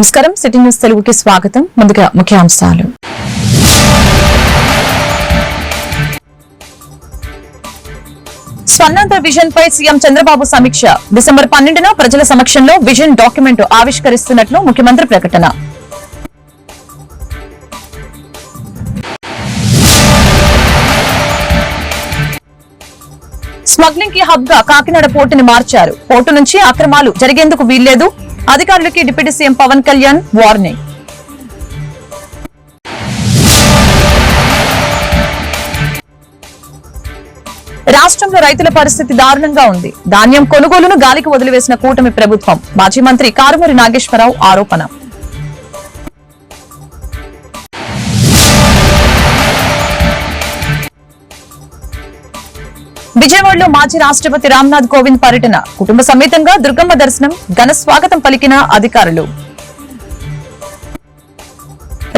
నమస్కారం, city news తెలుగుకి స్వాగతం. ముందుగా ముఖ్యాంశాలు. స్వర్ణాంధ్ర విజన్ పై సీఎం చంద్రబాబు సమీక్ష. డిసెంబర్ 12న ప్రజల సమక్షంలో విజన్ డాక్యుమెంట్ ఆవిష్కరిస్తున్నట్లు ముఖ్యమంత్రి ప్రకటన. స్మగ్లింగ్ కి హబ్ గా కాకినాడ పోర్టుని మార్చారు. పోర్టు నుంచి అక్రమాలు జరిగేందుకు వీల్లేదు. అధికారులకి deputy CM Pawan Kalyan warning. రాష్ట్రంలో రైతుల పరిస్థితి దారుణంగా ఉంది. ధాన్యం కొనుగోలును గాలికి వదిలివేసిన కూటమి ప్రభుత్వం. మాజీ మంత్రి కారుమూరి నాగేశ్వరరావు ఆరోపణ. విజయవాడలో మాజీ రాష్ట్రపతి రామ్నాథ్ కోవింద్ పర్యటన. కుటుంబ సమేతంగా దుర్గమ్మ దర్శనం. ఘన స్వాగతం పలికిన అధికారులు.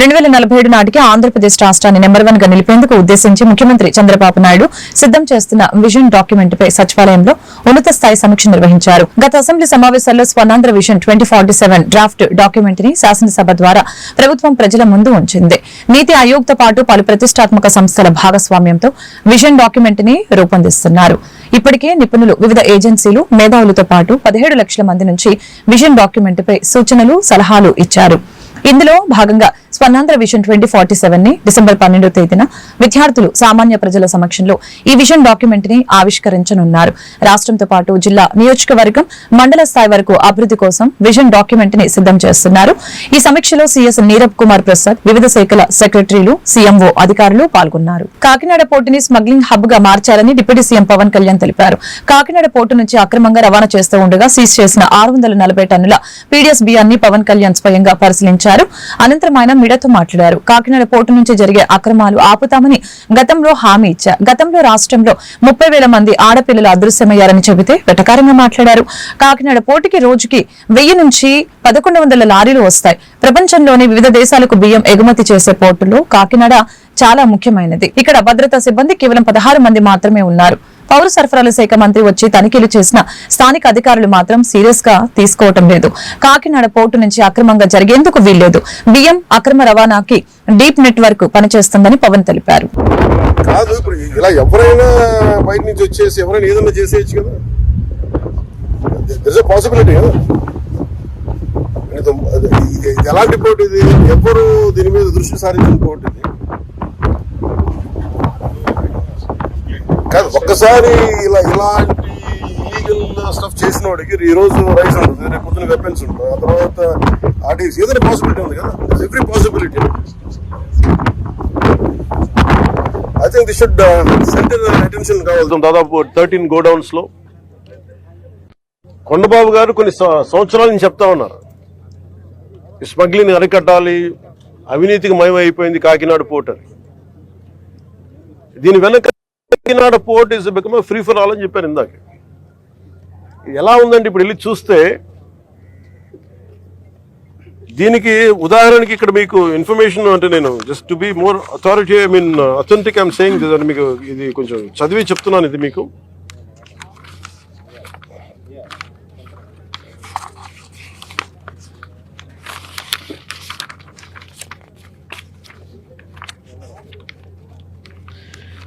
2047 నాటికి ఆంధ్రప్రదేశ్ రాష్ట్రాన్ని నెంబర్ 1 గా నిలిపేందుకు ఉద్దేశించి ముఖ్యమంత్రి చంద్రబాబు నాయుడు సిద్దం చేస్తున్న విజన్ డాక్యుమెంట్ పై సచివాలయంలో ఉన్నత స్థాయి సమీక్ష నిర్వహించారు. గత అసెంబ్లీ సమావేశాల్లో స్వర్ణాంధ్ర విజన్ 2047 డ్రాఫ్ట్ డాక్యుమెంట్ ని శాసనసభ ద్వారా ప్రభుత్వం ప్రజల ముందు ఉంచింది. నీతి ఆయోగ్ తో పాటు పలు ప్రతిష్టాత్మక సంస్థల భాగస్వామ్యంతో విజన్ డాక్యుమెంట్ ని రూపొందిస్తున్నారు. ఇప్పటికే నిపుణులు, వివిధ ఏజెన్సీలు, మేధావులతో పాటు 17 లక్షల మంది నుంచి విజన్ డాక్యుమెంట్ పై సూచనలు, సలహాలు ఇచ్చారు. ఇందులో భాగంగా స్వర్ణాంధ్ర విజన్ 2047 ని డిసెంబర్ 12వ తేదీన విద్యార్థులు, సామాన్య ప్రజల సమక్షంలో ఈ విజన్ డాక్యుమెంట్ ని ఆవిష్కరించనున్నారు. రాష్ట్రంతో పాటు జిల్లా, నియోజకవర్గం, మండల స్థాయి వరకు అభివృద్ధి కోసం విజన్ డాక్యుమెంట్ ని సిద్దం చేస్తున్నారు. ఈ సమీక్షలో సీఎస్ నీరబ్ కుమార్ ప్రసాద్, వివిధ శాఖల సెక్రటరీలు, సీఎంఓ అధికారులు పాల్గొన్నారు. కాకినాడ పోర్టుని స్మగ్లింగ్ హబ్ గా మార్చారని డిప్యూటీ సీఎం పవన్ కళ్యాణ్ తెలిపారు. కాకినాడ పోర్టు నుంచి అక్రమంగా రవాణా చేస్తూ ఉండగా సీజ్ చేసిన 640 టన్నుల పీడీఎస్ బియ్యాన్ని పవన్ కళ్యాణ్ స్వయంగా పరిశీలించారు. అనంతరం ఆయన మీడియాతో మాట్లాడారు. కాకినాడ పోర్టు నుంచి జరిగే అక్రమాలు ఆపుతామని గతంలో హామీ ఇచ్చారు. గతంలో రాష్ట్రంలో 30,000 మంది ఆడపిల్లలు అదృశ్యమయ్యారని చెబితే వెటకారంగా మాట్లాడారు. కాకినాడ పోర్టుకి రోజుకి 1000 నుంచి 1100 లారీలు వస్తాయి. ప్రపంచంలోని వివిధ దేశాలకు బియ్యం ఎగుమతి చేసే పోర్టులో కాకినాడ చాలా ముఖ్యమైనది. ఇక్కడ భద్రతా సిబ్బంది కేవలం 16 మంది మాత్రమే ఉన్నారు. పౌర సరఫరాల శాఖ మంత్రి వచ్చి తనిఖీలు చేసిన స్థానిక అధికారులు మాత్రం సీరియస్ గా తీసుకోవటం లేదు. కాకినాడ పోర్టు నుంచి అక్రమంగా జరిగేందుకు వీల్లేదు. బియ్యం అక్రమ రవాణాకి డీప్ నెట్వర్క్ పనిచేస్తుందని పవన్ తెలిపారు. కాదు, ఇప్పుడు ఇలా ఎవరైనా బయట నుంచి వచ్చేసి ఎవరైనా ఏదైనా చేసేయచ్చు కదా. పాసిబిలిటీ కదా. ఎలాంటి పోటీ ఇది? ఎవరు దీని మీద దృష్టి సారించిన పోటీ ఇది కాదు. ఒక్కసారి ఇలాంటి ఇల్లీగల్ స్టఫ్ చేసిన వాడికి ఈ రోజు రైస్ ఉంటుంది, రేపు పొద్దున వెపన్స్ ఉంటుంది, ఆ తర్వాత ఆర్టీసీ ఏదైనా పాసిబిలిటీ ఉంది కదా. Every possibility. I think this should centre attention కావాలి. దాదాపు 13 గోడౌన్స్ లో కొండబాబు గారు కొన్ని సంవత్సరాల నుంచి చెప్తా ఉన్నారు, స్మగ్లింగ్ అరికట్టాలి, అవినీతికి మయమైపోయింది కాకినాడ పోర్ట్ అని. దీని వెనక Kakinada port is become free for all అని చెప్పారు ఇందాక. ఎలా ఉందంటే ఇప్పుడు వెళ్ళి చూస్తే దీనికి ఉదాహరణకి ఇక్కడ మీకు ఇన్ఫర్మేషన్ అంటే నేను just to be more authority authentic I'm saying మీకు ఇది కొంచెం చదివి చెప్తున్నాను. ఇది మీకు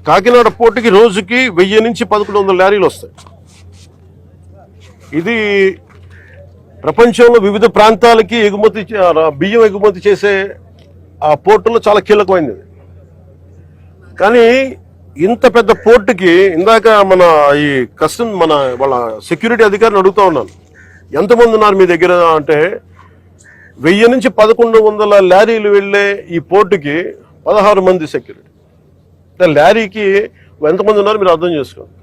కాకినాడ పోర్టుకి రోజుకి 1000 నుంచి 1100 లారీలు వస్తాయి. ఇది ప్రపంచంలో వివిధ ప్రాంతాలకి బియ్యం ఎగుమతి చేసే ఆ పోర్టులో చాలా కీలకమైనది. కానీ ఇంత పెద్ద పోర్టుకి ఇందాక ఈ వాళ్ళ సెక్యూరిటీ అధికారిని అడుగుతా ఉన్నాను, ఎంతమంది ఉన్నారు మీ దగ్గర అంటే 1000 నుంచి 1100 లారీలు వెళ్లే ఈ పోర్టుకి 16 మంది సెక్యూరిటీ. లారీకి ఎంతమంది ఉన్నారు మీరు అర్థం చేసుకోండి.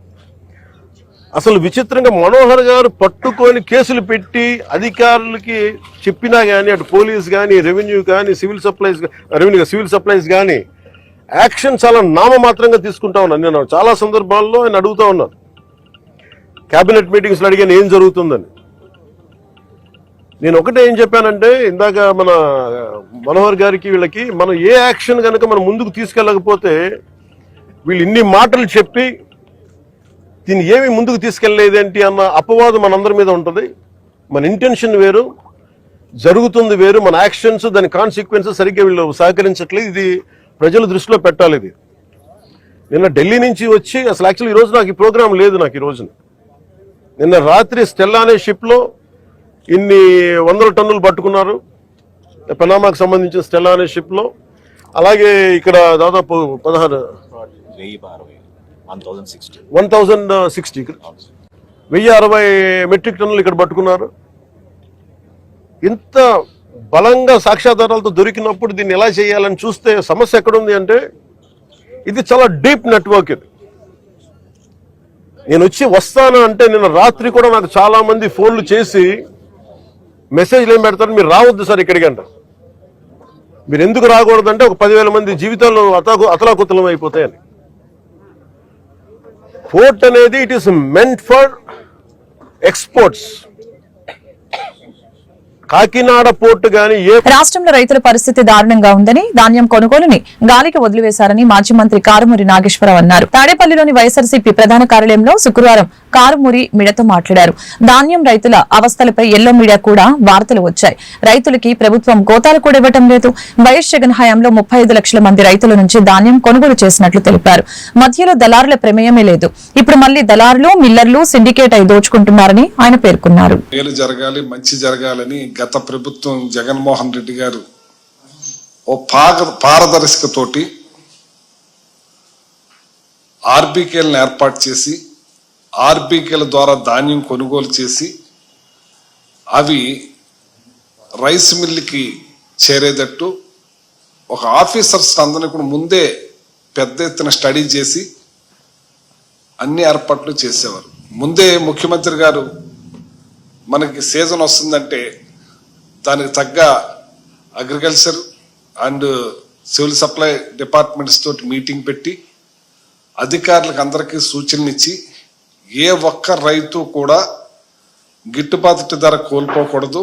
అసలు విచిత్రంగా మనోహర్ గారు పట్టుకొని కేసులు పెట్టి అధికారులకి చెప్పినా కానీ, అటు పోలీస్ కానీ, రెవెన్యూ కానీ, సివిల్ సప్లైస్ కానీ యాక్షన్ చాలా నామమాత్రంగా తీసుకుంటా ఉన్నాను. నేను చాలా సందర్భాల్లో ఆయన అడుగుతా ఉన్నాను, కేబినెట్ మీటింగ్స్లో అడిగాను ఏం జరుగుతుందని. నేను ఒకటే ఏం చెప్పానంటే, ఇందాక మన మనోహర్ గారికి వీళ్ళకి మనం ఏ యాక్షన్ కనుక మనం ముందుకు తీసుకెళ్ళకపోతే వీళ్ళు ఇన్ని మాటలు చెప్పి దీన్ని ఏమి ముందుకు తీసుకెళ్లేదేంటి అన్న అపవాదం మనందరి మీద ఉంటుంది. మన ఇంటెన్షన్ వేరు. జరుగుతుంది వేరు, మన యాక్షన్స్ దాని కాన్సిక్వెన్సెస్ సరిగ్గా వీళ్ళు సహకరించట్లేదు. ఇది ప్రజలు దృష్టిలో పెట్టాలి. ఇది నిన్న ఢిల్లీ నుంచి వచ్చి అసలు యాక్చువల్లీ ఈరోజు నాకు ఈ ప్రోగ్రాం లేదు. నాకు ఈ రోజున నిన్న రాత్రి స్టెల్లా అనే షిప్లో ఇన్ని 100 టన్నులు పట్టుకున్నారు, పనామాకు సంబంధించిన స్టెల్లా అనే షిప్లో. అలాగే ఇక్కడ దాదాపు 1060 మెట్రిక్ టన్నులు ఇక్కడ పట్టుకున్నారు. ఇంత బలంగా సాక్ష్యాధారాలతో దొరికినప్పుడు దీన్ని ఎలా చేయాలని చూస్తే సమస్య ఎక్కడుంది అంటే ఇది చాలా డీప్ నెట్వర్క్. ఇది నేను వస్తాను అంటే నిన్న రాత్రి కూడా నాకు చాలా మంది ఫోన్లు చేసి మెసేజ్లు ఏం పెడతారు, మీరు రావద్దు సార్ ఇక్కడికి అంట. మీరు ఎందుకు రాకూడదంటే ఒక 10,000 మంది జీవితాలు అతలాకుతలం అయిపోతాయని. పోర్ట్ అనేది it is meant for exports. Kakinada port గాని రాష్ట్రంలో రైతుల పరిస్థితి దారుణంగా ఉందని, ధాన్యం కొనుగోలుని గాలికి వదిలివేశారని మాజీ మంత్రి కారుమూరి నాగేశ్వరరావు అన్నారు. తాడేపల్లిలోని వైఎస్ఆర్సీపీ ప్రధాన కార్యాలయంలో శుక్రవారం కారుమూరి మీడియాతో మాట్లాడారు. ధాన్యం రైతుల అవస్థలపై ఎల్లో మీడియా కూడా వార్తలు వచ్చాయి. రైతులకి ప్రభుత్వం కోతాలు కూడా ఇవ్వటం లేదు. వైఎస్ జగన్ హయాంలో 35 లక్షల మంది రైతుల నుంచి ధాన్యం కొనుగోలు చేసినట్లు తెలిపారు. మధ్యలో దళారుల ప్రమేయమే లేదు. ఇప్పుడు మళ్లీ దళారులు, మిల్లర్లు సిండికేట్ అయి దోచుకుంటున్నారని ఆయన పేర్కొన్నారు. మంచి జరగాలని గత ప్రభుత్వం జగన్మోహన్ రెడ్డి గారు ఓ పారదర్శకతోటి ఆర్బీకేలను ఏర్పాటు చేసి ఆర్బీకేల ద్వారా ధాన్యం కొనుగోలు చేసి అవి రైస్ మిల్లుకి చేరేటట్టు ఒక ఆఫీసర్స్ అందరినీ కూడా ముందే పెద్ద ఎత్తున స్టడీ చేసి అన్ని ఏర్పాట్లు చేసేవారు. ముందే ముఖ్యమంత్రి గారు మనకి సీజన్ వస్తుందంటే దానికి తగ్గ agriculture and civil supply departments తోటి మీటింగ్ పెట్టి అధికారులకు అందరికీ సూచనలు ఇచ్చి ఏ ఒక్క రైతు కూడా గిట్టుబాటు ధర కోల్పోకూడదు,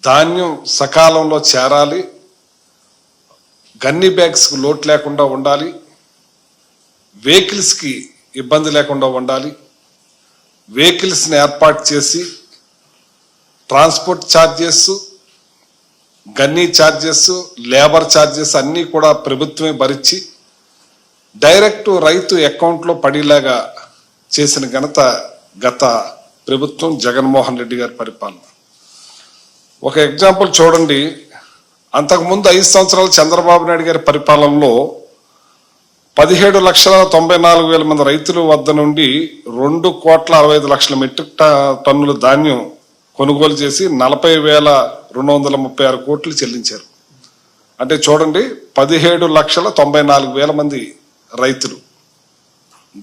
ధాన్యం సకాలంలో చేరాలి, గన్నీ బ్యాగ్స్కి లోటు లేకుండా ఉండాలి, వెహికల్స్కి ఇబ్బంది లేకుండా ఉండాలి, వెహికల్స్ని ఏర్పాటు చేసి transport charges, gunny charges, labour charges అన్నీ కూడా ప్రభుత్వమే భరించి డైరెక్ట్ రైతు అకౌంట్లో పడేలాగా చేసిన ఘనత గత ప్రభుత్వం జగన్మోహన్ రెడ్డి గారి పరిపాలన. ఒక ఎగ్జాంపుల్ చూడండి, అంతకుముందు 5 సంవత్సరాలు చంద్రబాబు నాయుడు గారి పరిపాలనలో 17,94,000 మంది రైతుల వద్ద నుండి 2,65,00,000 మెట్రిక్ టన్నుల ధాన్యం కొనుగోలు చేసి 40,236 కోట్లు చెల్లించారు. అంటే చూడండి, 17,94,000 మంది రైతులు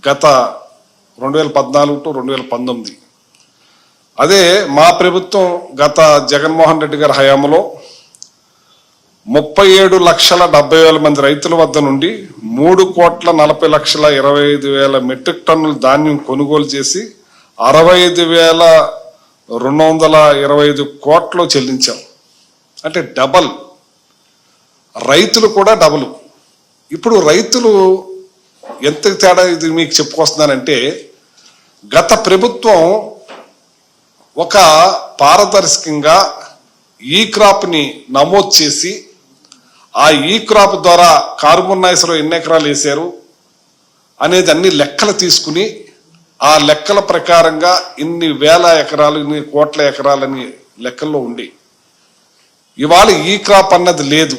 గత 2014 టు 2019. అదే మా ప్రభుత్వం గత జగన్మోహన్ రెడ్డి గారి హయాంలో 37,70,000 మంది రైతుల వద్ద నుండి 3,40,25,000 మెట్రిక్ టన్నుల ధాన్యం కొనుగోలు చేసి 65,225 కోట్లు చెల్లించాం. అంటే డబల్. రైతులు కూడా డబల్. ఇప్పుడు రైతులు ఎంత తేడా ఇది మీకు చెప్పుకొస్తున్నానంటే, గత ప్రభుత్వం ఒక పారదర్శకంగా ఈ క్రాప్ని నమోదు చేసి ఆ ఈ క్రాప్ ద్వారా కార్బన్ ఎన్ని ఎకరాలు వేశారు అనేది అన్ని లెక్కలు తీసుకుని ఆ లెక్కల ప్రకారంగా ఇన్ని వేల ఎకరాలు, ఇన్ని కోట్ల ఎకరాలని లెక్కల్లో ఉండి ఇవాళ ఈ క్రాప్ అన్నది లేదు.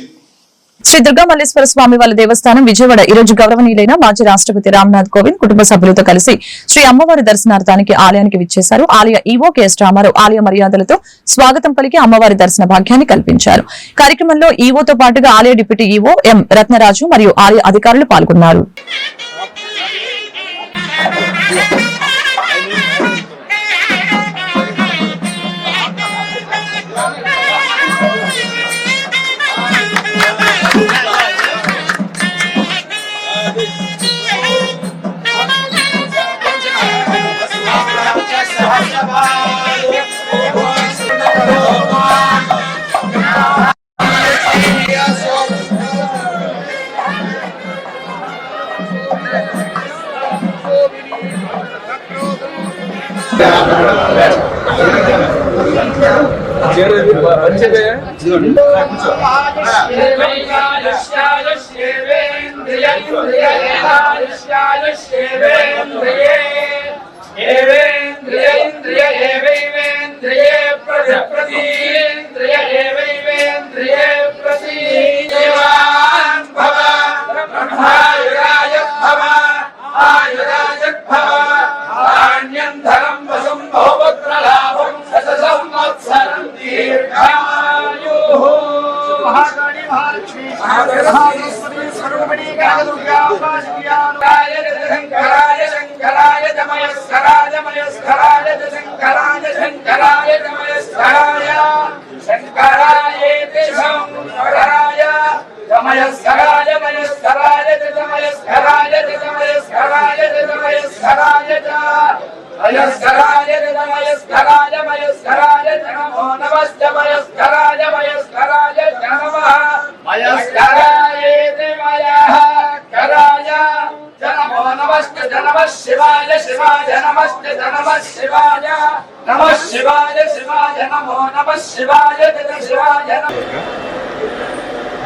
శ్రీ దుర్గామల్లేశ్వర స్వామి వారి దేవస్థానం విజయవాడ ఈ రోజు గౌరవనీయులైన మాజీ రాష్ట్రపతి రామ్నాథ్ కోవింద్ కుటుంబ సభ్యులతో కలిసి శ్రీ అమ్మవారి దర్శనార్థానికి ఆలయానికి విచ్చేశారు. ఆలయ ఈవో కెఎస్ రామారావు ఆలయ మర్యాదలతో స్వాగతం పలికి అమ్మవారి దర్శన భాగ్యాన్ని కల్పించారు. కార్యక్రమంలో ఈవోతో పాటుగా ఆలయ డిప్యూటీ ఈవో ఎం రత్నరాజు మరియు ఆలయ అధికారులు పాల్గొన్నారు.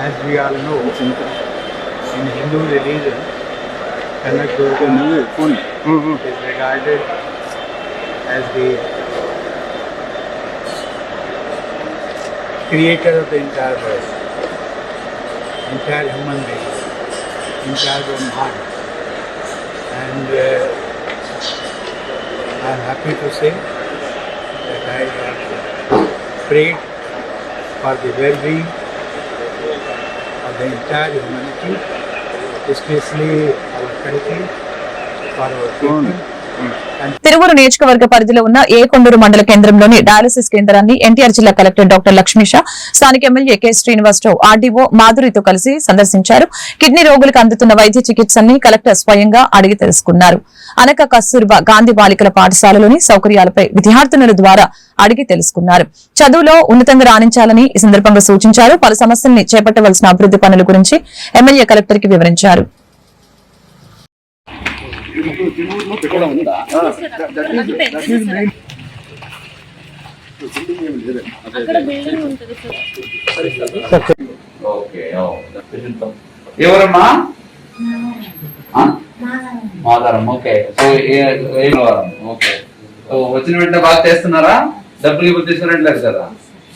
As we all know, in Hindu religion, Kanak is regarded as the creator of the entire world, entire human race, entire Brahman. And I am happy to say that I have prayed for the well-being of the entire humanity, especially our country, for our people. Tiruvuru నియోజకవర్గ పరిధిలో ఉన్న ఏ కొండూరు మండల కేంద్రంలోని dialysis కేంద్రాన్ని ఎన్టీఆర్ జిల్లా collector doctor Lakshmisha, స్థానిక MLA K Srinivasarao RDO మాధురితో కలిసి సందర్శించారు. కిడ్నీ రోగులకు అందుతున్న వైద్య చికిత్సల్ని కలెక్టర్ స్వయంగా అడిగి తెలుసుకున్నారు. అనక కస్తూర్బా గాంధీ బాలికల పాఠశాలలోని సౌకర్యాలపై విద్యార్థినుల ద్వారా అడిగి తెలుసుకున్నారు. చదువులో ఉన్నతంగా రాణించాలని ఈ సందర్భంగా సూచించారు. పలు సమస్యల్ని చేపట్టవలసిన అభివృద్ధి పనుల గురించి ఎమ్మెల్యే కలెక్టర్ కి వివరించారు. ఎవరమ్మా? Madaram. Okay. So okay. So వచ్చిన వెంటనే బాగా చేస్తున్నారా? డబ్బులు ఇప్పుడు తీసుకున్నట్లేదు కదా.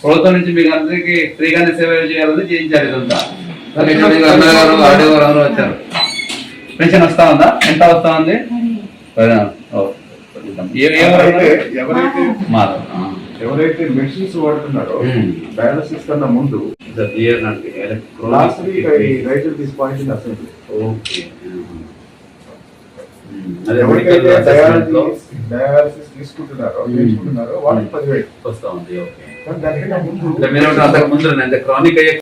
ప్రభుత్వం నుంచి మీకు అందరికి ఫ్రీగానే సేవ చేయాలని చేయించారు. ఇదంతా వచ్చారు. పెన్షన్ వస్తా ఉందా? ఎంత వస్తా ఉంది? ఎవరైతే మెషిన్స్ వాడుతున్నారో డయాలసిస్ కన్నా ముందు రైతులు తీసుకోవాల్సిన అసెంబ్లీ ఎవరికైతే డయాలసిస్ తీసుకుంటున్నారో వాళ్ళకి 10,000 వస్తా ఉంది. దానికన్నా ముందు క్రానిక్ అయ్యే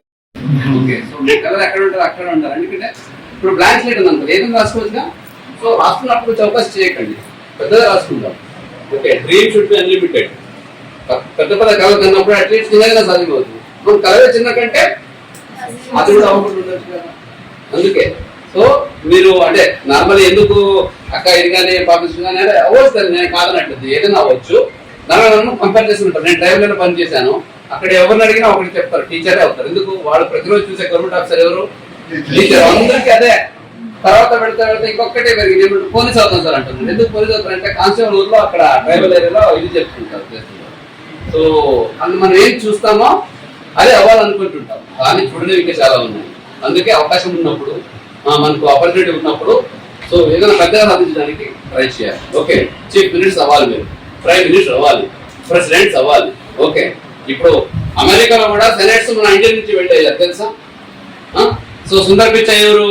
ఎక్కడ ఉంటారు అక్కడ ఉంటారు. ఎందుకంటే ఇప్పుడు బ్లాంక్ స్లేట్ ఉంది అనుకో, ఏదైనా రాసుకోవచ్చుగా. సో రాసుకున్నప్పుడు చౌకస్ చేయకండి, పెద్దగా రాసుకుందాం. Okay. Dream should be unlimited. పెద్ద పెద్ద కళ కన్నప్పుడు అట్లీస్ట్ చిన్నగా సాధ్యమవుతుంది. మనం కళ చిన్న కంటే అది కూడా అవ్వకుండా ఉండొచ్చు కదా. అందుకే సో మీరు అంటే నార్మల్ ఎందుకు అక్క ఇది కానీ పాపిస్తుంది కానీ అంటే అవ్వచ్చు కదా. నేను కాదనట్లేదు, ఏదైనా అవ్వచ్చు. దాని నన్ను కంపేర్ చేస్తుంటారు. నేను డ్రైవర్లో పని చేశాను. అక్కడ ఎవరిని అడిగినా ఒకటి చెప్తారు, టీచరే అవుతారు. ఎందుకు? వాళ్ళు ప్రతిరోజు చూసే గవర్నమెంట్ ఆఫీసర్ ఎవరు? టీచర్. అందరికీ అదే. తర్వాత పెడతా ఇంకొకటే పెరిగి పోలీస్ అవుతాం సార్ అంటున్నారు. ఎందుకు పోలీస్ అవుతారు అంటే కానిస్టేబుల్ ఊర్లో అక్కడ ట్రైబల్ ఏరియాలో ఇది చెప్తుంటారు. సో అందు మనం ఏం చూస్తామో అదే అవ్వాలనుకుంటుంటాం. కానీ చూడడం ఇంకా చాలా ఉన్నాయి. అందుకే అవకాశం ఉన్నప్పుడు, మనకు ఆపర్చునిటీ ఉన్నప్పుడు సో ఏదైనా పెద్దగా సాధించడానికి ట్రై చేయాలి. ఓకే. చీఫ్ మినిస్టర్ అవ్వాలి, మీరు ప్రైమ్ మినిస్టర్ అవ్వాలి, ప్రెసిడెంట్స్ అవ్వాలి. ఓకే. ఇప్పుడు అమెరికాలో కూడా సెనేట్స్ మన ఇండియా నుంచి వెళ్ళారు తెలుసా? సో సుందర్ పిచ్చై ఎవరు?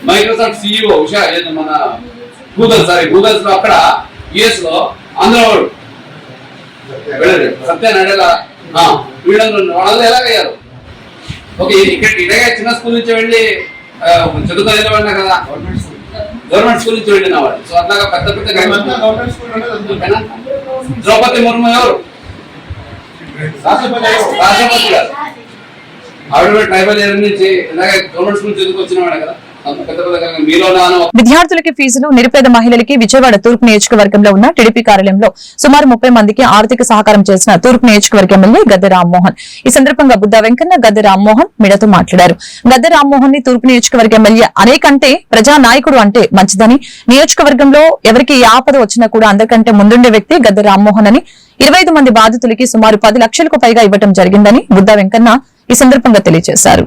మైక్రోసాఫ్ట్ సిఇఓ ఉషా, మన గూగల్స్ లో అక్కడ యుఎస్ లో ఆంధ్రవాడు సత్య నడేలా వీళ్ళందరూ వాళ్ళు ఎలాగయ్యారు? ఓకే. ఇక్కడ ఇలాగే చిన్న స్కూల్ నుంచి వెళ్ళి చదువుకొని వెళ్ళినా కదా, గవర్నమెంట్ స్కూల్ నుంచి వెళ్ళిన వాడు. సో అట్లాగా పెద్ద పెద్ద ద్రౌపది ముర్ము ఎవరు? రాష్ట్రపతి గారు. ఆవిడ ట్రైబల్ ఏరియా నుంచి ఇలాగే గవర్నమెంట్ స్కూల్ చదువుకు వచ్చిన వాడు కదా. అంత పెద్ద పెద్ద మీలోనా విద్యార్థులకి ఫీజులు, నిరుపేద మహిళలకి విజయవాడ తూర్పు నియోజకవర్గంలో ఉన్న టీడీపీ కార్యాలయంలో సుమారు 30 మందికి ఆర్థిక సహకారం చేసిన తూర్పు నియోజకవర్గ ఎమ్మెల్యే గద్దె రామ్మోహన్. ఈ సందర్భంగా బుద్ధా వెంకన్న, గద్దె రామ్మోహన్ మీడియాతో మాట్లాడారు. గద్దె రామ్మోహన్ ని తూర్పు నియోజకవర్గ ఎమ్మెల్యే అనేకంటే ప్రజా నాయకుడు అంటే మంచిదని, నియోజకవర్గంలో ఎవరికి ఏ ఆపద వచ్చినా కూడా అందరికంటే ముందుండే వ్యక్తి గద్దె రామ్మోహన్ అని, 25 మంది బాధితులకి సుమారు 10 లక్షలకు పైగా ఇవ్వడం జరిగిందని బుద్ధా వెంకన్న ఈ సందర్భంగా తెలియజేశారు.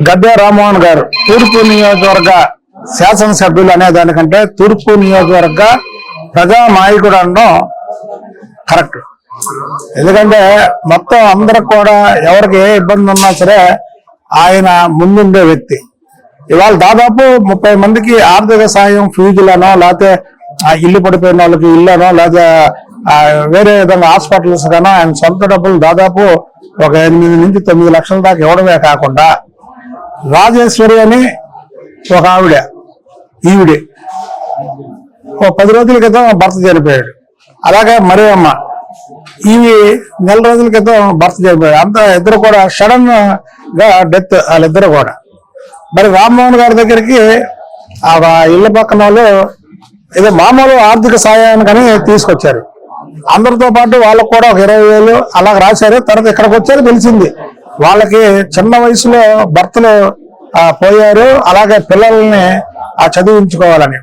గద్దె రామ్మోహన్ గారు తూర్పు నియోజకవర్గ శాసనసభ్యులు అనే దానికంటే తూర్పు నియోజకవర్గ ప్రజా నాయకుడు అనడం కరెక్ట్. ఎందుకంటే మొత్తం అందరికి కూడా ఎవరికి ఏ ఇబ్బంది ఉన్నా సరే ఆయన ముందుండే వ్యక్తి. ఇవాళ దాదాపు 30 మందికి ఆర్థిక సాయం ఫీజులనో, లేకపోతే ఇల్లు పడిపోయిన వాళ్ళకి ఇల్లనో, లేకపోతే వేరే విధంగా హాస్పిటల్స్ గానో ఆయన సొంత డబ్బులు దాదాపు ఒక 8 నుంచి 9 లక్షల దాకా ఇవ్వడమే కాకుండా, రాజేశ్వరి అని ఒక ఈవిడే 10 రోజుల క్రితం భర్త చనిపోయాడు. అలాగే మరే అమ్మ ఇవి నెల రోజుల క్రితం భర్త చనిపోయాడు. అంతా ఇద్దరు కూడా సడన్ గా డెత్ వాళ్ళిద్దరు కూడా. మరి రామ్మోహన్ గారి దగ్గరికి ఆ ఇళ్ల పక్కన వాళ్ళు ఏదో మామూలు ఆర్థిక సాయానికని తీసుకొచ్చారు. అందరితో పాటు వాళ్ళకు కూడా ఒక 20,000 అలా రాశారు. తర్వాత ఇక్కడికి వచ్చారు, తెలిసింది వాళ్ళకి చిన్న వయసులో భర్తలు పోయారు, అలాగే పిల్లల్ని చదివించుకోవాలని.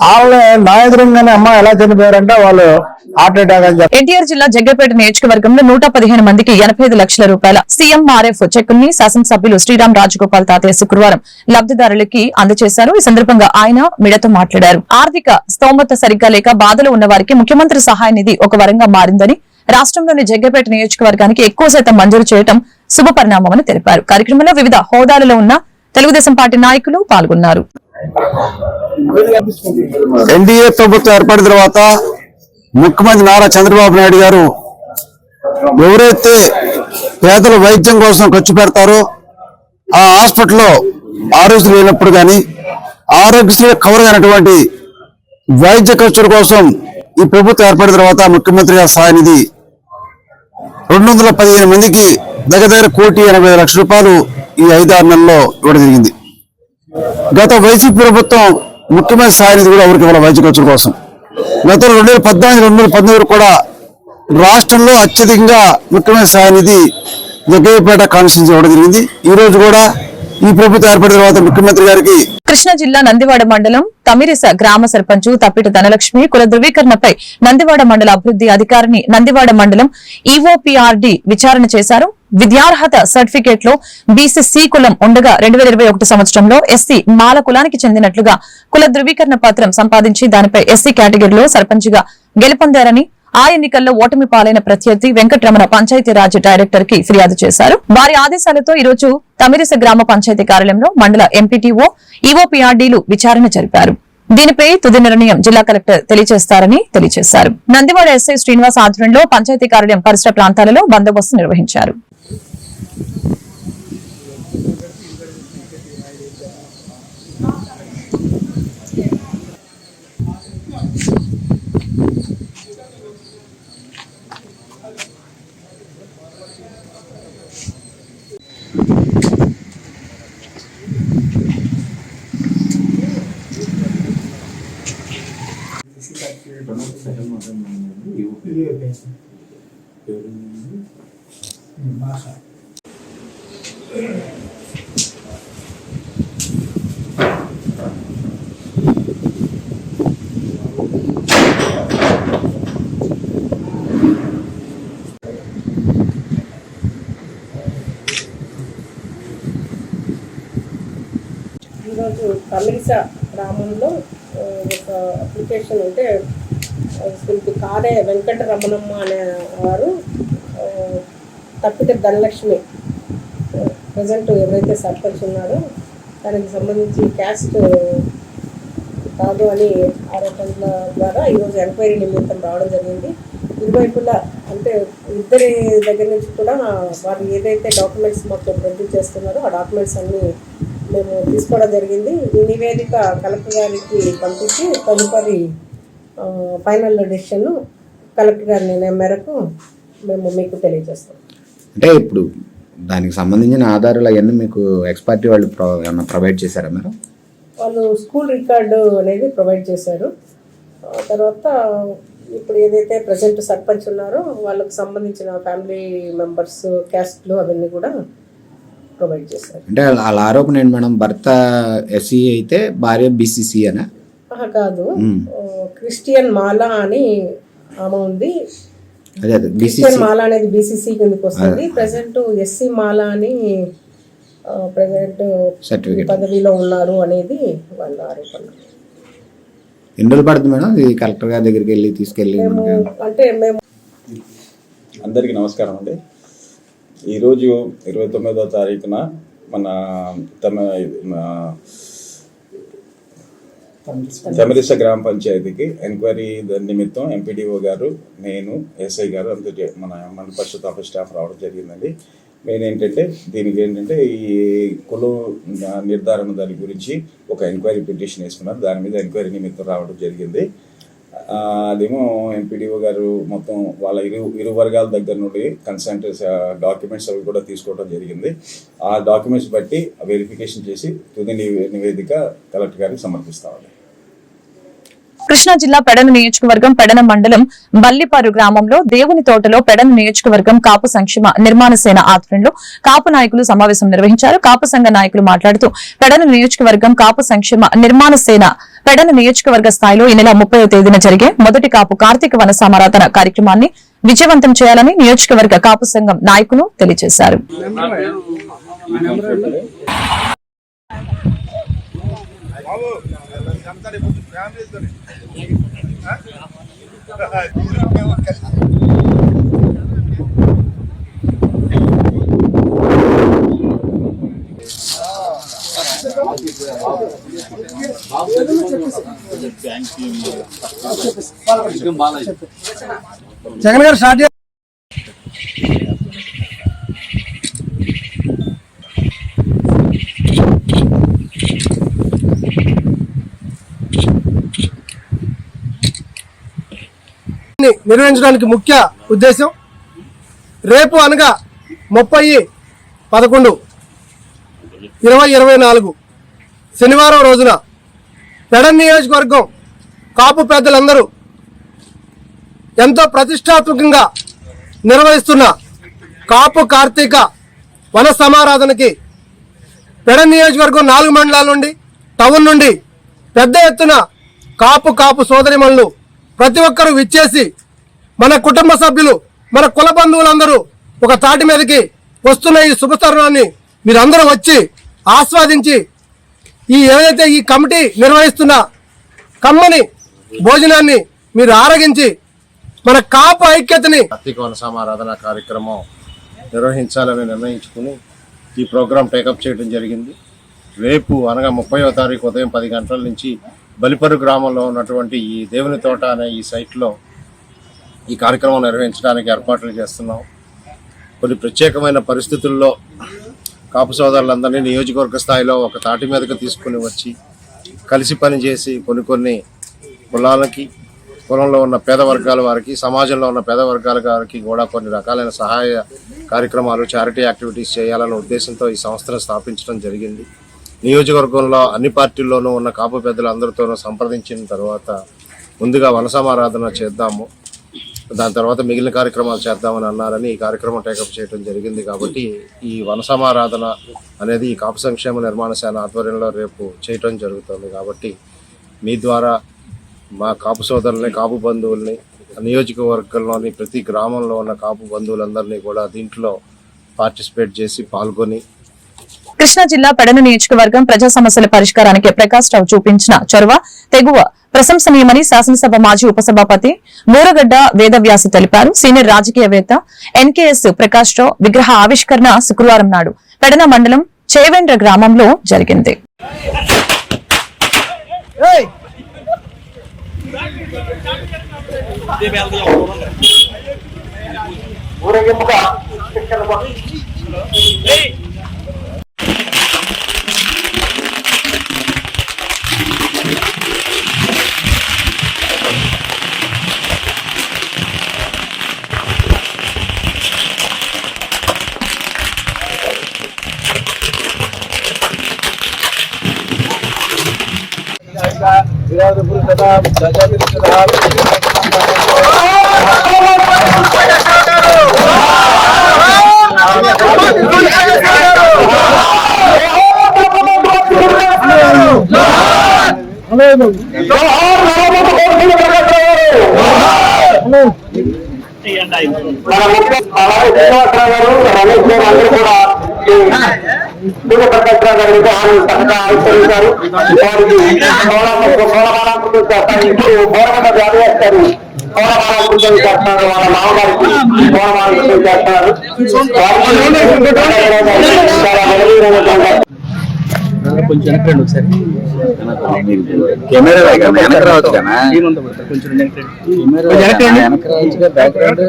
వాళ్ళని నా ఎదురుగానే అమ్మ ఎలా చనిపోయారంటే వాళ్ళు హార్ట్ అటాక్ అని చెప్పారు. ఎన్టీఆర్ జిల్లా జగ్గపేట నియోజకవర్గంలో 115 మందికి 85 లక్షల రూపాయల సీఎంఆర్ఎఫ్ చెక్కుల్ని శాసనసభ్యులు శ్రీరామ్ రాజగోపాల్ తాతయ్య శుక్రవారం లబ్దిదారులకి అందజేశారు. ఈ సందర్భంగా ఆయన మీడియాతో మాట్లాడారు. ఆర్థిక స్తోమత సరిగ్గా లేక బాధలు ఉన్న వారికి ముఖ్యమంత్రి సహాయ నిధి ఒక వరంగా మారిందని, రాష్ట్రంలోని జగ్గపేట నియోజకవర్గానికి ఎక్కువ శాతం మంజూరు చేయడం శుభ పరిణామమని తెలిపారు. కార్యక్రమంలో వివిధ హోదాలలో ఉన్న తెలుగుదేశం పార్టీ నాయకులు పాల్గొన్నారు. ఎన్డీఏ ప్రభుత్వం ఏర్పడిన తర్వాత ముఖ్యమంత్రి నారా చంద్రబాబు నాయుడు గారు ఎవరైతే పేదల వైద్యం కోసం ఖర్చు పెడతారో, ఆ హాస్పిటల్లో ఆరోగ్యం లేనప్పుడు కానీ ఆరోగ్యశ్రీ కవర్ అయినటువంటి వైద్య ఖర్చుల కోసం ఈ ప్రభుత్వం ఏర్పడిన తర్వాత ముఖ్యమంత్రి గారి సహాయ నిధి 215 మందికి దగ్గర 1,80,00,000 రూపాయలు ఈ 5-6 నెలల్లో ఇవ్వడం జరిగింది. గత వైసీపీ ప్రభుత్వం ముఖ్యమంత్రి సహాయ నిధి కూడా ఎవరికి ఇవ్వాలి వైద్య ఖర్చుల కోసం. గతంలో 2014-2019 కూడా రాష్ట్రంలో అత్యధికంగా ముఖ్యమంత్రి సహాయ నిధి జగ్గయ్యపేట కాన్స్టిట్యూన్సీ ఇవ్వడం జరిగింది. ఈ రోజు కూడా ఈ ప్రభుత్వం ఏర్పడిన తర్వాత ముఖ్యమంత్రి గారికి కృష్ణా జిల్లా నందివాడ మండలం తమిరిస గ్రామ సర్పంచ్ తప్పిట ధనలక్ష్మి కుల ధృవీకరణపై నందివాడ మండల అభివృద్ధి అధికారిని నందివాడ మండలం ఈఓపీఆర్డీ విచారణ చేశారు. విద్యార్హత సర్టిఫికేట్ లో బీసీ కులం ఉండగా 2021 సంవత్సరంలో ఎస్సీ మాల కులానికి చెందినట్లుగా కుల ధృవీకరణ పత్రం సంపాదించి దానిపై ఎస్సీ కేటగిరీలో సర్పంచ్ గా గెలుపొందారని, ఆ ఎన్నికల్లో ఓటమి పాలైన ప్రత్యర్థి వెంకటరమణ పంచాయతీరాజ్ డైరెక్టర్ కి ఫిర్యాదు చేశారు. వారి ఆదేశాలతో ఈ రోజు తమిరిస గ్రామ పంచాయతీ కార్యాలయంలో మండల ఎంపీటీఓ, ఈఓపీఆర్డీలు విచారణ జరిపారు. దీనిపై తుది నిర్ణయం జిల్లా కలెక్టర్ తెలియజేస్తారని తెలియజేశారు. నందివాడ ఎస్ఐ శ్రీనివాస్ ఆధ్వర్యంలో పంచాయతీ కార్యాలయం పరిసర ప్రాంతాలలో బందోబస్తు నిర్వహించారు. ఈరోజు కమిరిస గ్రామంలో ఒక అప్లికేషన్ అంటే శ్రీమతి కాడే వెంకటరమణమ్మ అనే వారు తప్పితే ధనలక్ష్మి ప్రజెంట్ ఎవరైతే సర్పంచ్ ఉన్నారో దానికి సంబంధించి క్యాస్ట్ కాదు అని ఆరోపణల ద్వారా ఈరోజు ఎంక్వైరీ నిమిత్తం రావడం జరిగింది. ఇరువైపులా అంటే ఇద్దరి దగ్గర నుంచి కూడా వారు ఏదైతే డాక్యుమెంట్స్ మాకు ప్రొడ్యూస్ చేస్తున్నారో ఆ డాక్యుమెంట్స్ అన్నీ మేము తీసుకోవడం జరిగింది. ఈ నివేదిక కలెక్టర్ గారికి పంపించి తదుపరి ఫైనల్ డెసిషన్ కలెక్టర్ గారి నిర్ణయం మేరకు మేము మీకు తెలియజేస్తాం. అంటే ఇప్పుడు దానికి సంబంధించిన ఆధారాలు అవన్నీ మీకు ఎక్స్పర్ట్ వాళ్ళు ఏమన్నా ప్రొవైడ్ చేశారా మీరు? వాళ్ళు స్కూల్ రికార్డు అనేది ప్రొవైడ్ చేశారు. తర్వాత ఇప్పుడు ఏదైతే ప్రజెంట్ సర్పంచ్ ఉన్నారో వాళ్ళకు సంబంధించిన ఫ్యామిలీ మెంబర్స్ క్యాస్ట్లు అవన్నీ కూడా ప్రొవైడ్ చేశారు. అంటే వాళ్ళ ఆరోపణ ఏంటి మేడం, భర్త ఎస్సీ అయితే భార్య బీసీసీ అనే? కాదు, క్రిస్టియన్ మాలా అని ఆమె ఉంది. అదే క్రిస్టియన్ మాలా అనేది బీసీసీ కిందకి వస్తుంది. ప్రెసెంట్ ఎస్సీ మాలా అని ప్రెసెంట్ పదవిలో ఉన్నారు అనేది వాళ్ళ ఆరోపణ. ఎన్ని రోజులు పడుతుంది మేడం ఇది కలెక్టర్ గారి దగ్గరికి వెళ్ళి తీసుకెళ్ళి? అంటే మేము అందరికీ నమస్కారం అండి. ఈరోజు 29వ తారీఖున మన తమిరిస గ్రామ పంచాయతీకి ఎంక్వైరీ నిమిత్తం ఎంపీడీఓ గారు, నేను, ఎస్ఐ గారు అంతా మన మండల పరిషత్ ఆఫీస్ స్టాఫ్ రావడం జరిగిందండి. మెయిన్ ఏంటంటే దీనికి ఏంటంటే ఈ కులం నిర్ధారణ దాని గురించి ఒక ఎంక్వైరీ పిటిషన్ వేసుకున్నారు. దాని మీద ఎంక్వైరీ నిమిత్తం రావడం జరిగింది. అదేమో ఎంపీడీఓ గారు మొత్తం వాళ్ళ ఇరు వర్గాల దగ్గర నుండి కన్సెంట్ డాక్యుమెంట్స్ అవి కూడా తీసుకోవడం జరిగింది. ఆ డాక్యుమెంట్స్ బట్టి వెరిఫికేషన్ చేసి తుది నివేదిక కలెక్టర్ గారికి సమర్పిస్తామండి. కృష్ణా జిల్లా పెడన నియోజకవర్గం పెడన మండలం బల్లిపారు గ్రామంలో దేవుని తోటలో పెడన నియోజకవర్గం కాపు సంక్షేమ నిర్మాణ సేన ఆధ్వర్యంలో కాపు నాయకులు సమావేశం నిర్వహించారు. కాపు సంఘ నాయకులు మాట్లాడుతూ పెడన నియోజకవర్గం కాపు సంక్షేమ నిర్మాణ సేన పెడన నియోజకవర్గ స్థాయిలో ఈ నెల 30వ తేదీన జరిగే మొదటి కాపు కార్తీక వన సమారాధన కార్యక్రమాన్ని విజయవంతం చేయాలని నియోజకవర్గ కాపు సంఘం నాయకులు తెలియజేశారు. జగన్ గారు స్టార్ట్ నిర్వహించడానికి ముఖ్య ఉద్దేశం రేపు అనగా 30/11/2024 శనివారం రోజున పెడన నియోజకవర్గం కాపు పెద్దలందరూ ఎంతో ప్రతిష్టాత్మకంగా నిర్వహిస్తున్న కాపు కార్తీక వన సమారాధనకి పెడన నియోజకవర్గం 4 మండలాల నుండి టౌన్ నుండి పెద్ద ఎత్తున కాపు సోదరిమణులు ప్రతి ఒక్కరూ విచ్చేసి మన కుటుంబ సభ్యులు మన కుల బంధువులందరూ ఒక తాటి మీదకి వస్తున్న ఈ శుభతరుణాన్ని మీరందరూ వచ్చి ఆస్వాదించి ఏదైతే ఈ కమిటీ నిర్వహిస్తున్న కమ్మని భోజనాన్ని మీరు ఆరగించి మన కాపు ఐక్యతని కార్తీక వన సమారాధన కార్యక్రమం నిర్వహించాలని నిర్ణయించుకుని ఈ ప్రోగ్రాం టేకప్ చేయడం జరిగింది. రేపు అనగా 30వ తారీఖు ఉదయం 10 గంటల నుంచి బలిపరు గ్రామంలో ఉన్నటువంటి ఈ దేవుని తోట అనే ఈ సైట్లో ఈ కార్యక్రమం నిర్వహించడానికి ఏర్పాట్లు చేస్తున్నాం. కొన్ని ప్రత్యేకమైన పరిస్థితుల్లో కాపు సోదరులందరినీ నియోజకవర్గ స్థాయిలో ఒక తాటి మీదకి తీసుకుని వచ్చి కలిసి పనిచేసి కొన్ని కులాలకి, కులంలో ఉన్న పేద వర్గాల వారికి, సమాజంలో ఉన్న పేద వర్గాల వారికి కూడా కొన్ని రకాలైన సహాయ కార్యక్రమాలు, చారిటీ యాక్టివిటీస్ చేయాలనే ఉద్దేశంతో ఈ సంస్థను స్థాపించడం జరిగింది. నియోజకవర్గంలో అన్ని పార్టీల్లోనూ ఉన్న కాపు పెద్దలందరితోనూ సంప్రదించిన తర్వాత ముందుగా వనసమారాధన చేద్దాము, దాని తర్వాత మిగిలిన కార్యక్రమాలు చేద్దామని అన్నారని ఈ కార్యక్రమం టేకప్ చేయడం జరిగింది. కాబట్టి ఈ వనసమారాధన అనేది ఈ కాపు సంక్షేమ నిర్మాణ సేన ఆధ్వర్యంలో రేపు చేయటం జరుగుతుంది. కాబట్టి మీ ద్వారా మా కాపు సోదరుల్ని, కాపు బంధువుల్ని, నియోజకవర్గంలోని ప్రతి గ్రామంలో ఉన్న కాపు బంధువులందరినీ కూడా దీంట్లో పార్టిసిపేట్ చేసి పాల్గొని కృష్ణా జిల్లా పెడన నియోజకవర్గం ప్రజా సమస్యల పరిష్కారానికి ప్రకాష్ రావు చూపించిన చొరవ తెగువ ప్రశంసనీయమని శాసనసభ మాజీ ఉపసభాపతి మూరగడ్డ వేదవ్యాసి తెలిపారు. సీనియర్ రాజకీయవేత్త ఎన్కేఎస్ ప్రకాష్ రావు విగ్రహ ఆవిష్కరణ శుక్రవారం నాడు పెడన మండలం చేవెండ్ర గ్రామంలో జరిగింది. కొంచెం వెనక్కి ఒకసారి కెమెరా వెనక రావచ్చు కదా, కొంచెం వెనక రావచ్చు బ్యాక్గ్రౌండ్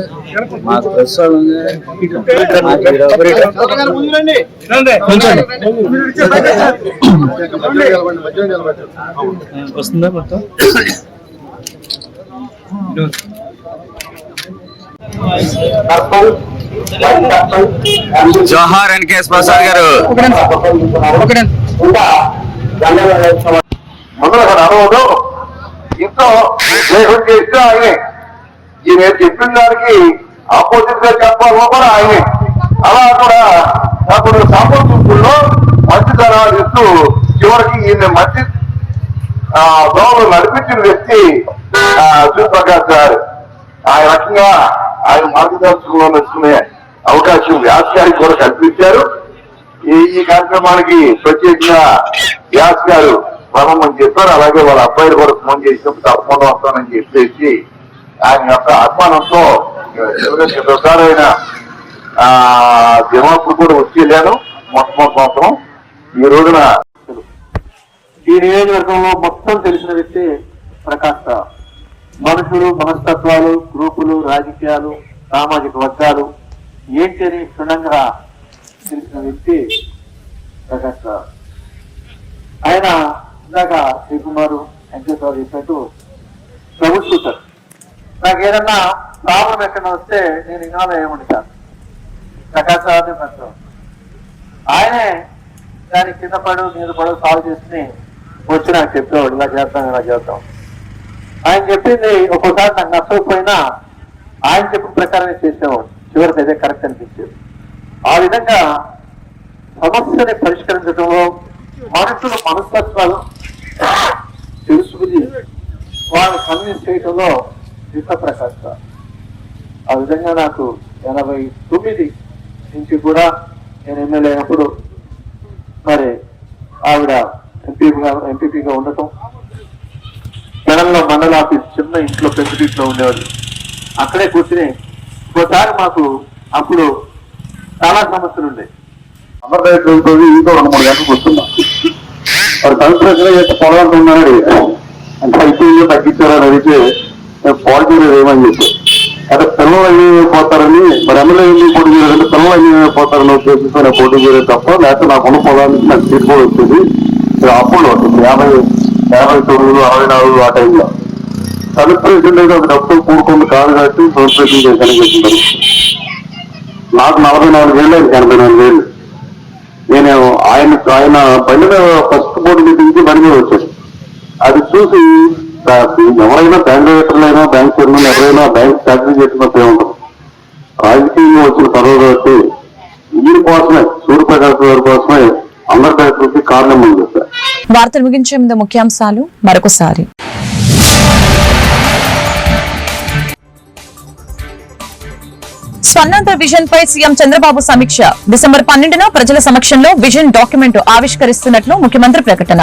మా ప్రెస్ వస్తుందా మొత్తం జోహార్ ఎన్కేఎస్ ప్రసాద్ గారు. అనుభవం ఇంట్లో చేస్తే ఆయనే ఈ నేను చెప్పిన దానికి ఆపోజిట్ గా చెప్పాలో కూడా ఆయనే. అలా కూడా అప్పుడు సాంప్రదాయంలో మంచితనాలు ఇస్తూ చివరికి ఈయన మంచి దోమలు నడిపించిన వ్యక్తి సూర్యప్రకాష్ గారు. ఆ రకంగా ఆయన మార్గదర్శకంలో నడుచుకునే అవకాశం వ్యాస్ గారికి కూడా కల్పించారు. ఈ కార్యక్రమానికి ప్రత్యేకంగా వ్యాస్ గారు రమ్మని చెప్పారు. అలాగే వాళ్ళ అబ్బాయిలు కూడా ఫోన్ చేసినప్పుడు తప్పకుండా వస్తానని చెప్పేసి ఆయన యొక్క అభిమానంతో ఒకసారి ఆయన దినప్పుడు కూడా వచ్చి వెళ్ళాను. మొట్టమొదటి సంవత్సరం ఈ రోజున ఈ నియోజకవర్గంలో మొత్తం తెలిసిన వ్యక్తి ప్రకాష్ రావు. మనుషులు, మనస్తత్వాలు, గ్రూపులు, రాజకీయాలు, సామాజిక వర్గాలు ఏంటి అని క్షుణ్ణంగా తెలిసిన వ్యక్తి ప్రకాష్ రావు. ఆయన ఇందాక శ్రీకుమారు వెంకటేశ్వర చెప్పినట్టు ప్రభుత్వ నాకు ఏదన్నా ప్రాబ్లం ఎక్కడ వస్తే నేను ఇన్నాళ్ళు ఏమంటాను ప్రకాష్ రావుని ప్రశ్న ఆయనే దానికి కింద పడు మీద పడు సాల్వ్ చేసుకుని వచ్చి నాకు చెప్పేవాడు ఇలా చేద్దాం ఇలా చేద్దాం. ఆయన చెప్పింది ఒక్కోసారి నాకు నచ్చకపోయినా ఆయన చెప్పిన ప్రకారమే చేసేవాడు. చివరికి అదే కరెక్ట్ అనిపించేది. ఆ విధంగా సమస్యని పరిష్కరించడంలో మనుషుల మనస్తత్వాలు తెలుసుకుని వాళ్ళని కన్విన్స్ చేయడంలో ప్రకాష్ రావు. ఆ విధంగా నాకు 89 నుంచి కూడా నేను ఎమ్మెల్యే అయినప్పుడు మరి ఆవిడ ఎంపీపీగా ఉండటం, జనంలో మండల ఆఫీస్ చిన్న ఇంట్లో పెంచులో ఉండేవాళ్ళు. అక్కడే కూర్చుని ఒకసారి మాకు అప్పుడు చాలా సమస్యలు ఉండేవి. అమర్దయ్య ఇంకో 2-3 గంటలకు వస్తున్నా వాడు సంస్కృతిగా పొలం ఉన్నాడు అంటే ఐపీలో తగ్గించారని అడిగితే పాజిటివ్ ఏమని చెప్పి అంటే పిల్లలు అయ్యి పోతారని మరి ఎమ్మెల్యే ఎందుకు పోటీ చేయాలంటే పిల్లలు అయ్యి పోతారని ఉద్దేశంతో నేను పోటీ చేయలేదు తప్ప, లేకపోతే నాకున్న పొలానికి నాకు సీట్ కూడా వచ్చేది. అప్పుడు 59, 64 ఆ టైంలో సెలబ్రేషన్ అయితే ఒక డబ్బులు కూడుకుని కాదు కాబట్టి సెలబ్రేషన్ చేశానని చెప్తున్నారు. నాకు 44 ఏళ్ళు, 84 ఏళ్ళు. నేను ఆయన బండి మీద ఫస్ట్ పోటీ దించి బండి మీద వచ్చాను. అది చూసి ఎవరైనా బ్యాంక్ డైరెక్టర్లైనా బ్యాంక్ చైర్మన్ ఎవరైనా బ్యాంక్ చాకరీ చేసినట్టే ఉంటుంది. రాజకీయంగా వచ్చిన తర్వాత వచ్చి వీరి కోసమే, సూర్యప్రకాశ్ గారి కోసమే అందరి డైరెక్టర్కి కారణం ఉంది. వార్తలు ముగించే ముందు ముఖ్యాంశాలు మరొకసారి. స్వర్ణాంధ్ర విజన్ పై సీఎం చంద్రబాబు సమీక్ష. డిసెంబర్ 12న ప్రజల సమక్షంలో విజన్ డాక్యుమెంట్ ఆవిష్కరిస్తున్నట్లు ముఖ్యమంత్రి ప్రకటన.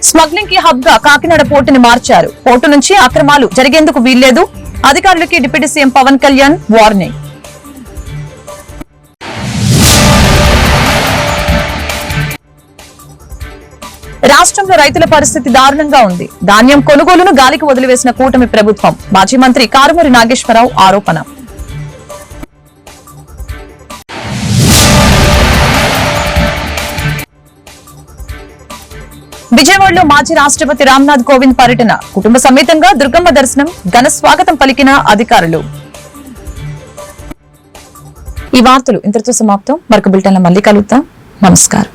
స్మగ్లింగ్ కి హబ్ గా కాకినాడ పోర్టుని మార్చారు. పోర్టు నుంచి అక్రమాలు జరిగేందుకు వీల్లేదు. అధికారులకి deputy CM Pawan Kalyan warning. రాష్ట్రంలో రైతుల పరిస్థితి దారుణంగా ఉంది. ధాన్యం కొనుగోలును గాలికి వదిలివేసిన కూటమి ప్రభుత్వం. మాజీ మంత్రి కారుమూరి నాగేశ్వరరావు ఆరోపణ. విజయవాడలో మాజీ రాష్ట్రపతి రామ్నాథ్ కోవింద్ పర్యటన. కుటుంబ సమేతంగా దుర్గమ్మ దర్శనం. ఘన స్వాగతం పలికిన అధికారులు. ఈ వార్తలు ఇంతటితో సమాప్తం. మరొక బులెటిన్లో మళ్ళీ కలుద్దాం. నమస్కారం.